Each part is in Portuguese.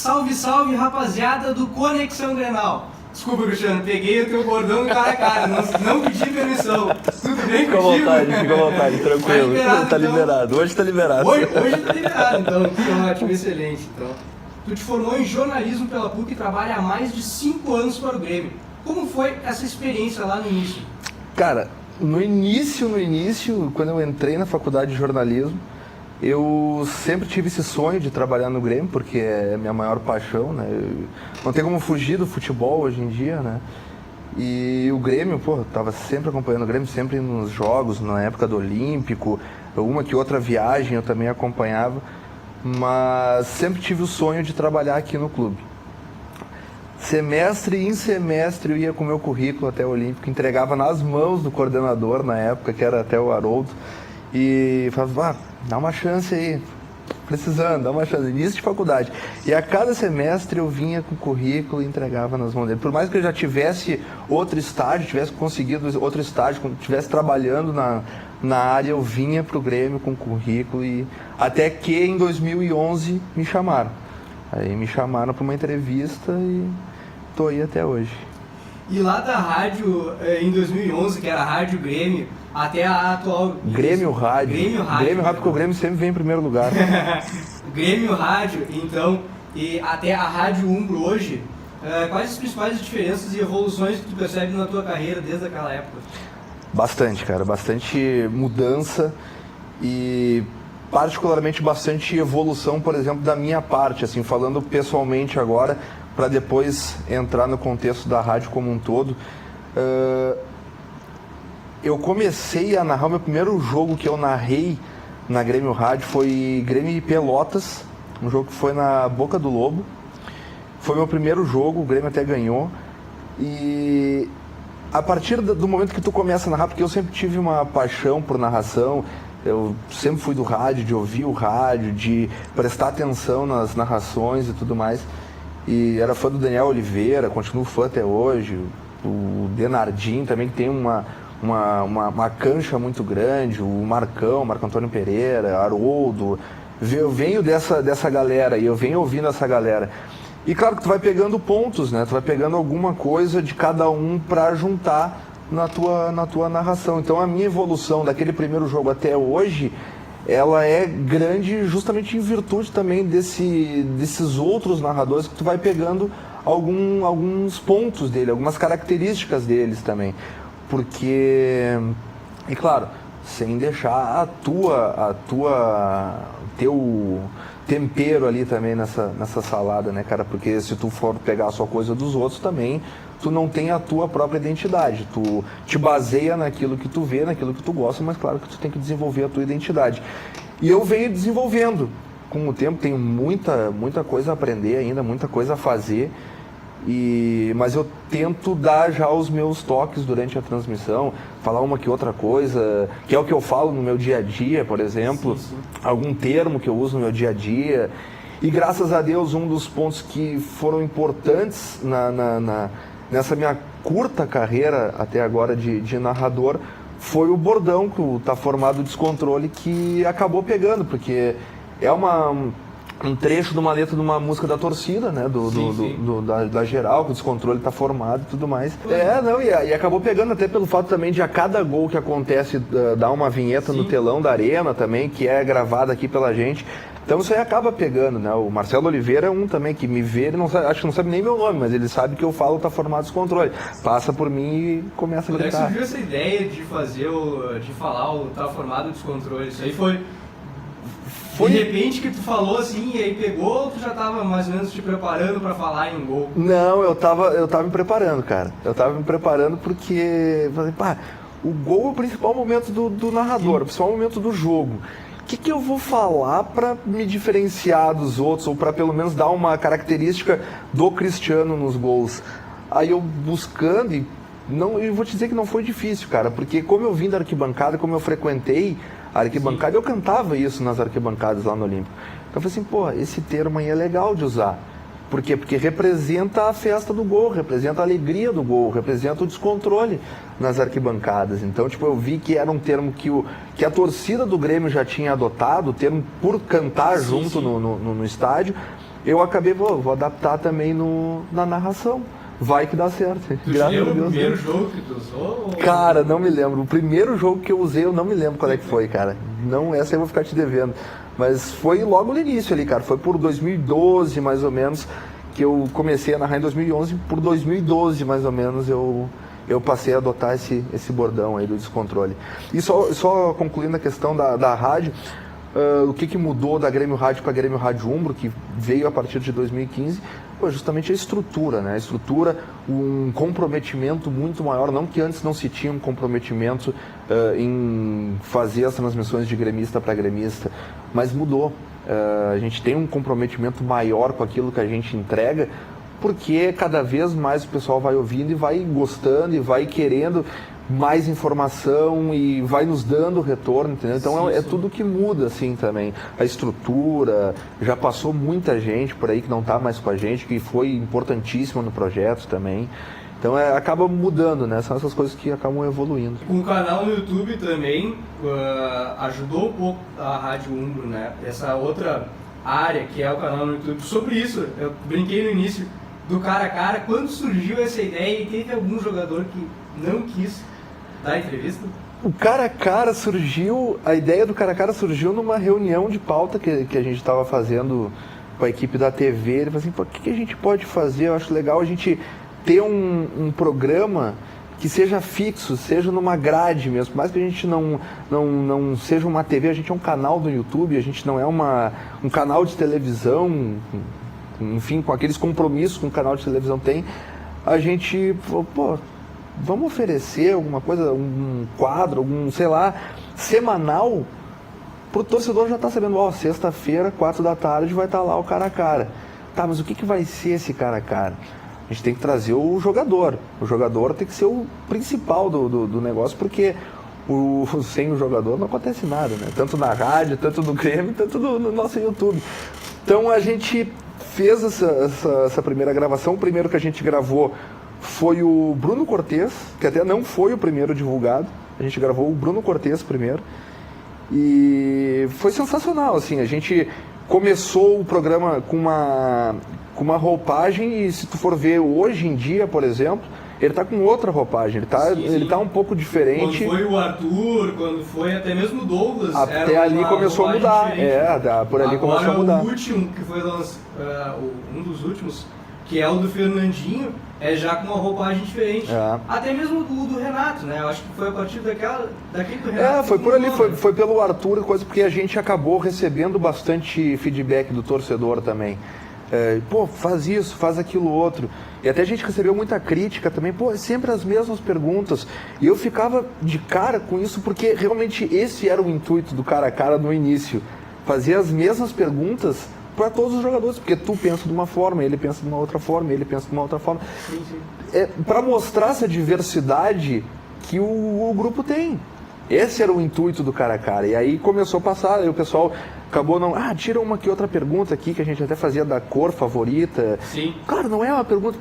Salve, salve, rapaziada do Conexão Grenal. Desculpa, Cristiano, peguei o teu bordão cara a cara, não pedi permissão. Tudo bem contigo? Fica à vontade, tranquilo. Tá liberado, hoje tá liberado. Hoje tá liberado, então, que ótimo, excelente. Então, tu te formou em jornalismo pela PUC e trabalha há mais de 5 anos para o Grêmio. Como foi essa experiência lá no início? Cara, no início, quando eu entrei na faculdade de jornalismo, eu sempre tive esse sonho de trabalhar no Grêmio, porque é a minha maior paixão, né? Não tem como fugir do futebol hoje em dia, né? E o Grêmio, eu tava sempre acompanhando o Grêmio, sempre nos jogos, na época do Olímpico, uma que outra viagem eu também acompanhava, mas sempre tive o sonho de trabalhar aqui no clube. Semestre em semestre eu ia com o meu currículo até o Olímpico, entregava nas mãos do coordenador na época, que era até o Haroldo, e falava, dá uma chance aí, precisando, dá uma chance, início de faculdade. E a cada semestre eu vinha com o currículo e entregava nas mãos dele. Por mais que eu já tivesse outro estágio, tivesse conseguido outro estágio, estivesse trabalhando na área, eu vinha para o Grêmio com o currículo, e até que em 2011 me chamaram. Aí me chamaram para uma entrevista e tô aí até hoje. E lá da rádio, em 2011, que era a Rádio Grêmio, até a atual... Grêmio Rádio. Grêmio Rádio, porque o Grêmio sempre vem em primeiro lugar. Grêmio Rádio, então, e até a Rádio Umbro hoje, quais as principais diferenças e evoluções que tu percebe na tua carreira desde aquela época? Bastante, cara, bastante mudança e particularmente bastante evolução, por exemplo, da minha parte, assim, falando pessoalmente agora, para depois entrar no contexto da rádio como um todo. Eu comecei a narrar, o meu primeiro jogo que eu narrei na Grêmio Rádio foi Grêmio e Pelotas, um jogo que foi na Boca do Lobo. Foi meu primeiro jogo, o Grêmio até ganhou. E a partir do momento que tu começa a narrar, porque eu sempre tive uma paixão por narração, eu sempre fui do rádio, de ouvir o rádio, de prestar atenção nas narrações e tudo mais. E era fã do Daniel Oliveira, continuo fã até hoje. O Denardim também, que tem uma cancha muito grande, o Marco Antônio Pereira, Haroldo. Eu venho dessa galera e eu venho ouvindo essa galera. E claro que tu vai pegando pontos, né? Tu vai pegando alguma coisa de cada um para juntar na tua narração. Então a minha evolução daquele primeiro jogo até hoje, ela é grande justamente em virtude também desses outros narradores que tu vai pegando alguns pontos dele, algumas características deles também. Porque, e claro, sem deixar teu tempero ali também nessa salada, né, cara? Porque se tu for pegar só coisa dos outros também, tu não tem a tua própria identidade. Tu te baseia naquilo que tu vê, naquilo que tu gosta, mas claro que tu tem que desenvolver a tua identidade. E eu venho desenvolvendo. Com o tempo tenho muita coisa a aprender ainda, muita coisa a fazer. Mas eu tento dar já os meus toques durante a transmissão, falar uma que outra coisa, que é o que eu falo no meu dia a dia, por exemplo, sim. Algum termo que eu uso no meu dia a dia. E graças a Deus, um dos pontos que foram importantes nessa minha curta carreira até agora de narrador foi o bordão, que Tá Formado Descontrole, que acabou pegando, porque é um trecho de uma letra de uma música da torcida, né? Da geral, que o descontrole tá formado e tudo mais. E acabou pegando até pelo fato também de a cada gol que acontece dar uma vinheta no telão da arena também, que é gravada aqui pela gente. Então isso aí acaba pegando, né? O Marcelo Oliveira é um também que me vê, ele acho que não sabe nem meu nome, mas ele sabe que eu falo Tá Formado Descontrole. Passa por mim e começa a gritar. Como é que surgiu essa ideia de falar o Tá Formado Descontrole? Isso aí foi de repente que tu falou assim e aí pegou, ou tu já tava mais ou menos te preparando para falar em gol? Não, eu tava me preparando, cara. Eu tava me preparando porque, o gol é o principal momento do narrador, o principal momento do jogo. O que eu vou falar para me diferenciar dos outros, ou para pelo menos dar uma característica do Cristiano nos gols? Aí eu buscando, eu vou te dizer que não foi difícil, cara, porque como eu vim da arquibancada, como eu frequentei a arquibancada, eu cantava isso nas arquibancadas lá no Olímpico. Então eu falei assim, esse termo aí é legal de usar. Por quê? Porque representa a festa do gol, representa a alegria do gol, representa o descontrole nas arquibancadas. Então, eu vi que era um termo que a torcida do Grêmio já tinha adotado, o termo por cantar junto no estádio, eu acabei, vou adaptar também na narração. Vai que dá certo. Tu lembra o primeiro jogo que tu usou? Cara, não me lembro. O primeiro jogo que eu usei, eu não me lembro qual é que foi, cara. Não, essa eu vou ficar te devendo. Mas foi logo no início ali, cara. Foi por 2012, mais ou menos, que eu comecei a narrar em 2011. Por 2012, mais ou menos, eu passei a adotar esse bordão aí do descontrole. E só concluindo a questão da rádio, o que mudou da Grêmio Rádio para a Grêmio Rádio Umbro, que veio a partir de 2015, foi justamente a estrutura, né? A estrutura, um comprometimento muito maior, não que antes não se tinha um comprometimento em fazer as transmissões de gremista para gremista, mas mudou. A gente tem um comprometimento maior com aquilo que a gente entrega, porque cada vez mais o pessoal vai ouvindo e vai gostando e vai querendo mais informação e vai nos dando retorno, entendeu? Então é tudo que muda, assim, também. A estrutura, já passou muita gente por aí que não está mais com a gente, que foi importantíssima no projeto também. Então acaba mudando, né? São essas coisas que acabam evoluindo. O canal no YouTube também ajudou um pouco a Rádio Umbro, né? Essa outra área que é o canal no YouTube. Sobre isso, eu brinquei no início do cara a cara. Quando surgiu essa ideia e teve algum jogador que não quis dar entrevista? O cara a cara surgiu, a ideia do cara a cara surgiu numa reunião de pauta que a gente estava fazendo com a equipe da TV. Ele falou assim, pô, o que a gente pode fazer? Eu acho legal a gente ter um programa que seja fixo, seja numa grade mesmo. Por mais que a gente não seja uma TV, a gente é um canal do YouTube, a gente não é um canal de televisão, enfim, com aqueles compromissos que um canal de televisão tem. A gente falou, pô, vamos oferecer alguma coisa, um quadro, sei lá, semanal, pro torcedor já tá sabendo, sexta-feira, 4 da tarde, vai estar lá o cara a cara. Tá, mas o que vai ser esse cara a cara? A gente tem que trazer o jogador. O jogador tem que ser o principal do negócio, porque sem o jogador não acontece nada, né? Tanto na rádio, tanto no Grêmio, tanto no nosso YouTube. Então a gente fez essa primeira gravação. O primeiro que a gente gravou foi o Bruno Cortez, que até não foi o primeiro divulgado. A gente gravou o Bruno Cortez primeiro. E foi sensacional, assim. A gente começou o programa com uma roupagem e se tu for ver hoje em dia, por exemplo, ele tá com outra roupagem, ele tá um pouco diferente. Quando foi o Arthur, quando foi até mesmo o Douglas, até ali começou a mudar. Por ali começou a mudar. O último, que foi um dos últimos, que é o do Fernandinho, é já com uma roupagem diferente. Até mesmo o do Renato, né? Eu acho que foi a partir daquele do Renato. Foi por ali, foi pelo Arthur, coisa porque a gente acabou recebendo bastante feedback do torcedor também. Pô, faz isso, faz aquilo outro. E até a gente recebeu muita crítica também, pô, sempre as mesmas perguntas. E eu ficava de cara com isso, porque realmente esse era o intuito do cara a cara no início. Fazer as mesmas perguntas para todos os jogadores, porque tu pensa de uma forma, ele pensa de uma outra forma, ele pensa de uma outra forma. Sim. Para mostrar essa diversidade que o grupo tem. Esse era o intuito do cara a cara. E aí começou a passar, aí o pessoal acabou tira uma que outra pergunta aqui, que a gente até fazia da cor favorita. Sim. Claro, não é uma pergunta,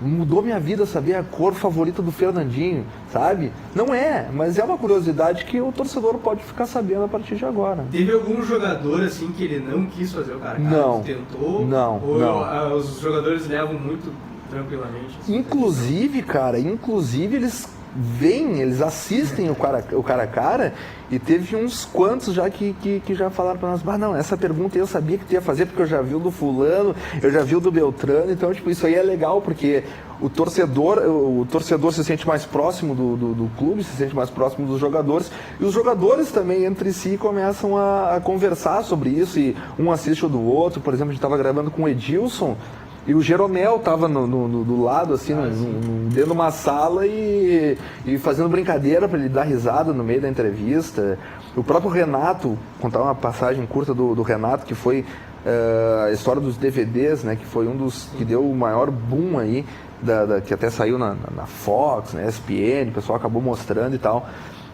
mudou minha vida saber a cor favorita do Fernandinho, sabe? Não é, mas é uma curiosidade que o torcedor pode ficar sabendo a partir de agora. Teve algum jogador assim que ele não quis fazer o cara a cara? Não. Tentou? Não. Os jogadores levam muito tranquilamente? Assim, inclusive eles assistem o cara a cara, e teve uns quantos já que já falaram para nós, não, essa pergunta eu sabia que tu ia fazer porque eu já vi o do fulano, eu já vi o do Beltrano, então isso aí é legal, porque o torcedor se sente mais próximo do clube, se sente mais próximo dos jogadores, e os jogadores também entre si começam a conversar sobre isso, e um assiste o do outro. Por exemplo, a gente estava gravando com o Edilson, e o Jeromel estava do lado, assim, dentro de uma sala e fazendo brincadeira para ele dar risada no meio da entrevista. O próprio Renato, contar uma passagem curta do Renato, que foi a história dos DVDs, né, que foi um dos que deu o maior boom aí, que até saiu na Fox, na ESPN, o pessoal acabou mostrando e tal.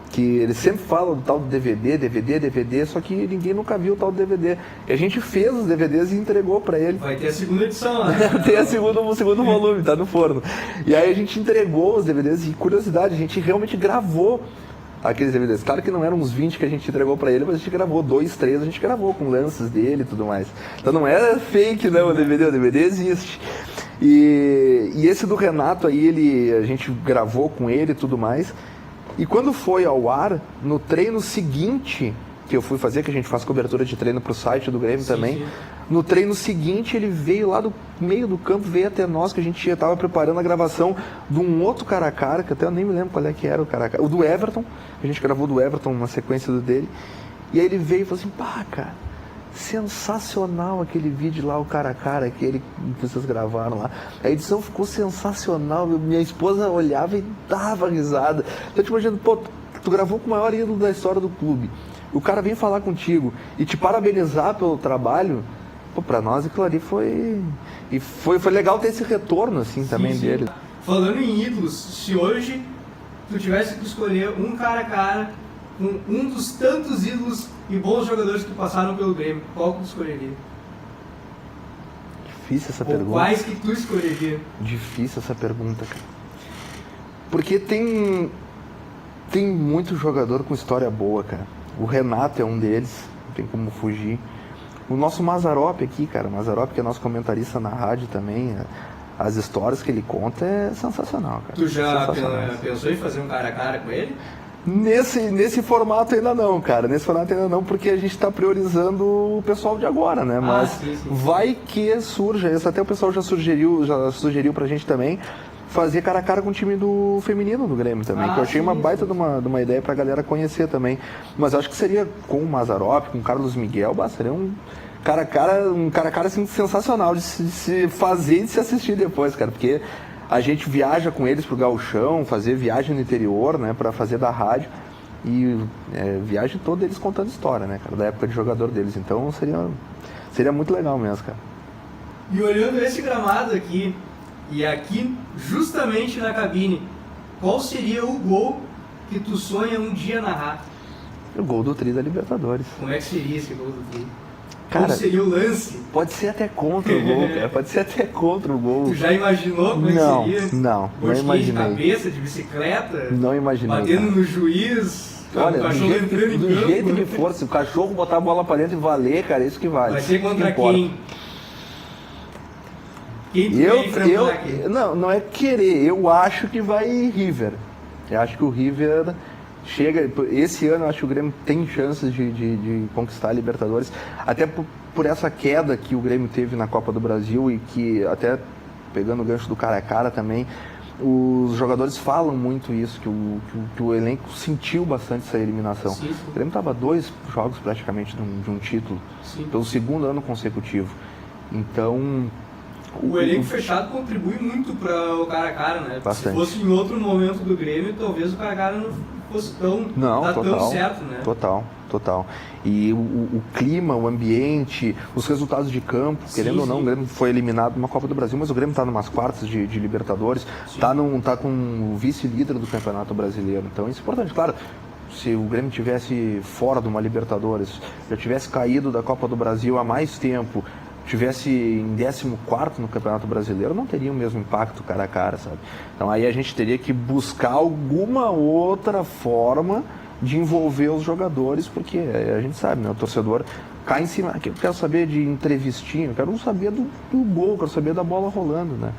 Que eles sempre falam do tal do DVD, só que ninguém nunca viu o tal do DVD. E a gente fez os DVDs e entregou para ele. Vai ter a segunda edição, né? Tem o segundo volume, tá no forno. E aí a gente entregou os DVDs e, curiosidade, a gente realmente gravou aqueles DVDs. Claro que não eram uns 20 que a gente entregou pra ele, mas a gente gravou 2, 3, a gente gravou com lances dele e tudo mais. Então não é fake não o DVD existe. E esse do Renato aí, a gente gravou com ele e tudo mais. E quando foi ao ar, no treino seguinte que eu fui fazer, que a gente faz cobertura de treino pro site do Grêmio também, no treino seguinte ele veio lá do meio do campo, veio até nós, que a gente estava preparando a gravação de um outro cara a cara, que até eu nem me lembro qual é que era o cara a cara, o do Everton, a gente gravou do Everton, uma sequência do dele, e aí ele veio e falou assim, pá, cara, sensacional aquele vídeo lá, o cara a cara, aquele que vocês gravaram lá. A edição ficou sensacional, minha esposa olhava e dava risada. Então, tipo, imagina, pô, tu gravou com o maior ídolo da história do clube, o cara vem falar contigo e te parabenizar pelo trabalho, pô, pra nós aquilo ali foi legal ter esse retorno, assim, também dele. Falando em ídolos, se hoje tu tivesse que escolher um cara a cara com um dos tantos ídolos e bons jogadores que passaram pelo Grêmio, qual que tu escolheria? Difícil essa pergunta. Quais que tu escolheria? Difícil essa pergunta, cara. Porque tem muito jogador com história boa, cara. O Renato é um deles, não tem como fugir. O nosso Mazzaropi aqui, cara, o Mazzaropi, que é nosso comentarista na rádio também, as histórias que ele conta é sensacional, cara. Tu já pensou em fazer um cara a cara com ele? Nesse formato ainda não, cara. Nesse formato ainda não, porque a gente está priorizando o pessoal de agora, né? Mas sim. vai que surja. Isso até o pessoal já sugeriu pra gente também fazer cara a cara com o time do feminino do Grêmio também, que eu achei uma baita de uma ideia pra galera conhecer também. Mas eu acho que seria com o Mazzaropi, com o Carlos Miguel, seria um cara a cara assim, sensacional de se fazer e de se assistir depois, cara, porque a gente viaja com eles pro Gauchão, fazer viagem no interior, né, pra fazer da rádio, e viagem toda eles contando história, né, cara, da época de jogador deles. Então seria muito legal mesmo, cara. E olhando esse gramado aqui, e aqui justamente na cabine, qual seria o gol que tu sonha um dia narrar? O gol do Tri da Libertadores. Como é que seria esse gol do Tri? Cara, como seria o lance? Pode ser até contra o gol, cara. Pode ser até contra o gol. Tu já imaginou como é que seria? Não imaginei. De cabeça, de bicicleta? Não imaginei. Batendo cara no juiz? Olha, o cachorro entrando em campo. Do jeito que for, se o cachorro botar a bola pra dentro e valer, cara, isso que vale. Vai ser contra quem? Não é querer, eu acho que vai River. Eu acho que o River chega, esse ano eu acho que o Grêmio tem chances de conquistar a Libertadores, até por essa queda que o Grêmio teve na Copa do Brasil e que, até pegando o gancho do cara a cara também, os jogadores falam muito isso, que o elenco sentiu bastante essa eliminação. Sim. O Grêmio estava 2 jogos praticamente de um título, pelo segundo ano consecutivo. Então o elenco fechado contribui muito para o cara a cara, né? Bastante. Se fosse em outro momento do Grêmio, talvez o cara a cara não fosse tão certo, né? Total. E o clima, o ambiente, os resultados de campo, querendo ou não, o Grêmio foi eliminado numa Copa do Brasil, mas o Grêmio está numas quartas de Libertadores, tá com o vice-líder do Campeonato Brasileiro. Então isso é importante, claro. Se o Grêmio tivesse fora de uma Libertadores, já tivesse caído da Copa do Brasil há mais tempo, tivesse em 14º no Campeonato Brasileiro, não teria o mesmo impacto cara a cara, sabe? Então aí a gente teria que buscar alguma outra forma de envolver os jogadores, porque a gente sabe, né? O torcedor cai em cima, eu quero saber de entrevistinha, eu quero saber do gol, eu quero saber da bola rolando, né?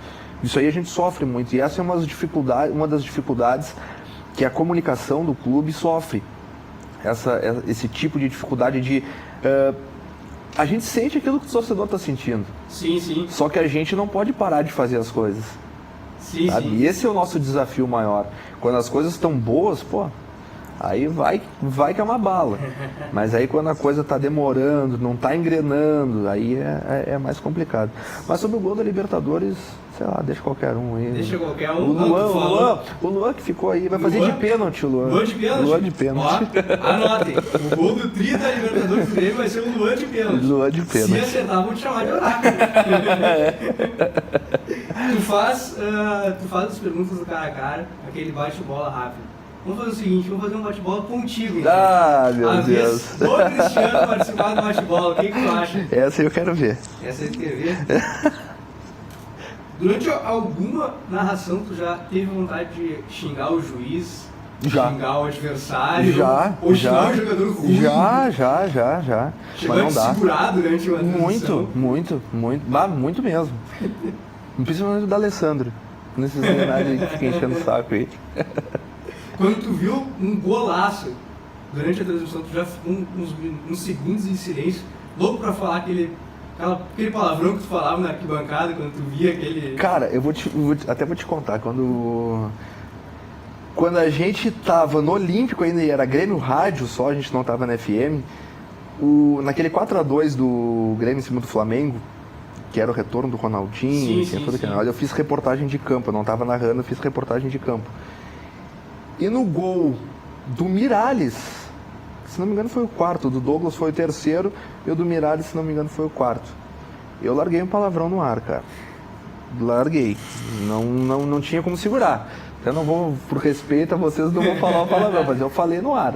Isso aí a gente sofre muito, e essa é uma das dificuldades que a comunicação do clube sofre. Esse tipo de dificuldade de... a gente sente aquilo que o torcedor está sentindo. Sim. Só que a gente não pode parar de fazer as coisas. Sim. E esse é o nosso desafio maior. Quando as coisas estão boas, aí vai que é uma bala. Mas aí quando a coisa está demorando, não está engrenando, aí é mais complicado. Mas sobre o gol da Libertadores, sei lá, deixa qualquer um aí. Deixa qualquer um. O Luan que ficou aí, vai fazer de pênalti o Luan. Luan de pênalti? Ó, anotem, o gol do Tri da Libertadores do Grêmio vai ser o Luan de pênalti. Luan de pênalti. Se acertar, vão te chamar de oráculo. Tu faz as perguntas do cara a cara, aquele bate-bola rápido. Vamos fazer o seguinte, vamos fazer um bate-bola contigo. Então. Ah, meu Deus. Do Cristiano participar do bate-bola, o que tu acha? Essa eu quero ver. Essa aí tu quer ver? Durante alguma narração, tu já teve vontade de xingar o juiz, Já. xingar o adversário? Já. Ou xingar o jogador ruim? Já. Chegou Mas a não te dá. segurar durante uma transmissão? Muito mesmo. Principalmente o da Alessandro. Nesses homenagens que fica enchendo o saco aí. Quando tu viu um golaço durante a transmissão, tu já ficou uns segundos em silêncio, louco pra falar aquele palavrão que tu falava na arquibancada quando tu via aquele... Cara, eu vou te contar, quando a gente tava no Olímpico ainda e era Grêmio Rádio só, a gente não tava na FM, naquele 4-2 do Grêmio em cima do Flamengo, que era o retorno do Ronaldinho, Sim. eu fiz reportagem de campo, eu não tava narrando, eu fiz reportagem de campo. E no gol do Miralles, se não me engano foi o quarto, do Douglas foi o terceiro, e o do Miralles, se não me engano, foi o quarto. Eu larguei um palavrão no ar, cara. Larguei. Não tinha como segurar. Eu não vou, por respeito a vocês, não vou falar o palavrão, mas eu falei no ar.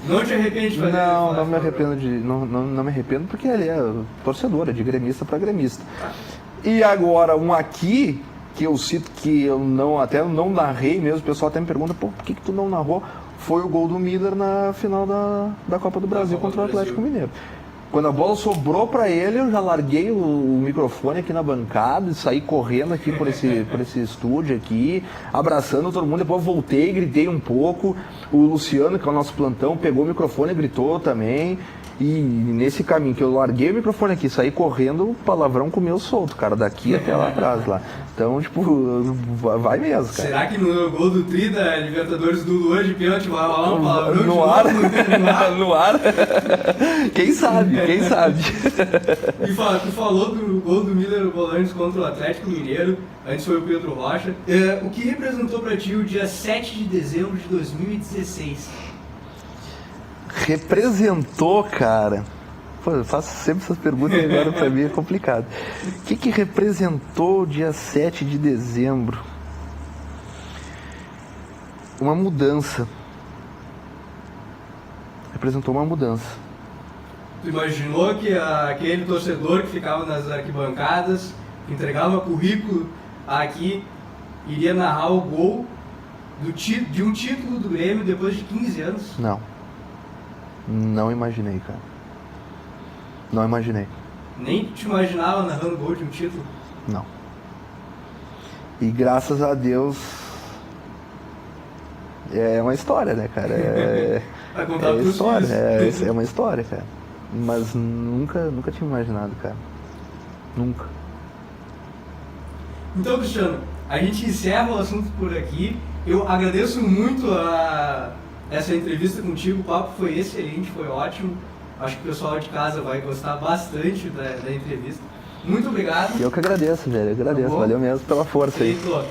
Não te arrepende de fazer isso? Não me arrependo não me arrependo porque ele é torcedor, é de gremista para gremista. E agora um aqui que eu cito que eu não narrei mesmo, o pessoal até me pergunta, por que tu não narrou? Foi o gol do Miller na final da Copa do Brasil contra o Atlético Mineiro. Quando a bola sobrou para ele, eu já larguei o microfone aqui na bancada e saí correndo aqui por esse estúdio aqui, abraçando todo mundo. Depois voltei, gritei um pouco. O Luciano, que é o nosso plantão, pegou o microfone e gritou também. E nesse caminho que eu larguei o microfone aqui, saí correndo, o palavrão comeu solto, cara, daqui até lá atrás lá. Então, tipo, vai mesmo, cara. Será que no gol do Tri da Libertadores do Luan de pênalti vai rolar um palavrão no ar? No ar? Quem sabe? E tu falou do gol do Miller Volantes contra o Atlético Mineiro, antes foi o Pedro Rocha. O que representou pra ti o dia 7 de dezembro de 2016? Representou, cara. Pô, eu faço sempre essas perguntas e agora pra mim é complicado. O que representou o dia 7 de dezembro? Uma mudança. Representou uma mudança. Tu imaginou que aquele torcedor que ficava nas arquibancadas, que entregava currículo aqui, iria narrar o gol de um título do Grêmio depois de 15 anos? Não imaginei, cara. Não imaginei. Nem te imaginava narrando o gol de um título? Não. E graças a Deus é uma história, né, cara? Vai contar pros história, filhos. é uma história, cara. Mas nunca tinha imaginado, cara. Nunca. Então, Cristiano, a gente encerra o assunto por aqui. Eu agradeço muito essa entrevista contigo, o papo foi excelente, foi ótimo. Acho que o pessoal de casa vai gostar bastante da entrevista. Muito obrigado. Eu que agradeço, velho. Eu agradeço. Valeu mesmo pela força aí. Feito.